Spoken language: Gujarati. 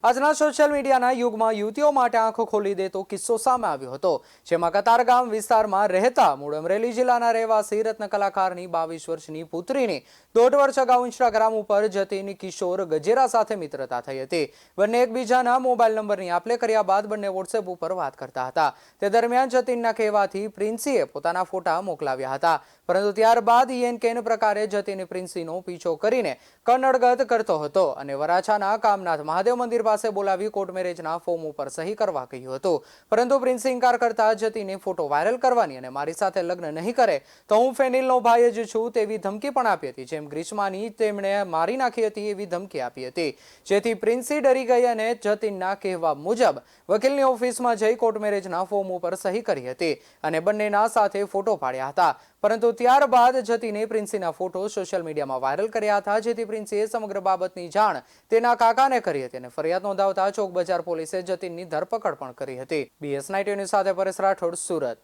આજના સોશિયલ મીડિયાના યુગમાં યુવતીઓ માટે આંખો ખોલી દેતો કિસ્સો સામે આવ્યો હતો, જેમાં કતારગામ વિસ્તારમાં રહેતા મૂળ અમરેલી જિલ્લાના રહેવાસી રત્ન કલાકારની 22 વર્ષની પુત્રીની 1.5 વર્ષ અગાઉ ઇન્સ્ટાગ્રામ ઉપર જતીન કિશોર ગજેરા સાથે મિત્રતા થઈ હતી. બંને એકબીજાના મોબાઈલ નંબરની આપ-લે કર્યા બાદ બંને વોટ્સએપ ઉપર વાત કરતા હતા. તે દરમિયાન જતીનના કહેવાથી પ્રિન્સીએ પોતાના ફોટા મોકલાવ્યા હતા, પરંતુ ત્યારબાદ કેન પ્રકારે જતીન પ્રિન્સીનો પીછો કરીને કનડગત કરતો હતો અને વરાછાના કામનાથ મહાદેવ મંદિર પાસે બોલાવી કોર્ટ મેરેજના ફોર્મ ઉપર સહી કરવા કહ્યું હતું. પરંતુ પ્રિન્સે ઇનકાર કરતા જતીને ફોટો વાયરલ કરવાની અને મારી સાથે લગ્ન નહીં કરે તો હું ફેનિલનો ભાઈ જ છું તેવી ધમકી પણ આપી હતી. જેમ ગ્રીષ્માની તેમણે મારી નાખી હતી એવી ધમકી આપી હતી, જેથી પ્રિન્સી ડરી ગઈ અને જતીનના કહેવા મુજબ વકીલની ઓફિસમાં જઈ કોર્ટ મેરેજના ફોર્મ ઉપર સહી કરી હતી અને બંનેના સાથે ફોટો પાડ્યા હતા. પરંતુ ત્યારબાદ જતીને પ્રિન્સીના ફોટો સોશિયલ મીડિયામાં વાયરલ કર્યા હતા, જેથી પ્રિન્સીએ સમગ્ર બાબતની જાણ તેના કાકાને કરી હતી અને ફરિયાદ નોંધાવતા ચોક બજાર પોલીસે જતીનની ધરપકડ પણ કરી હતી. BS19 ન્યૂઝ સાથે પરેશ રાઠોડ, સુરત.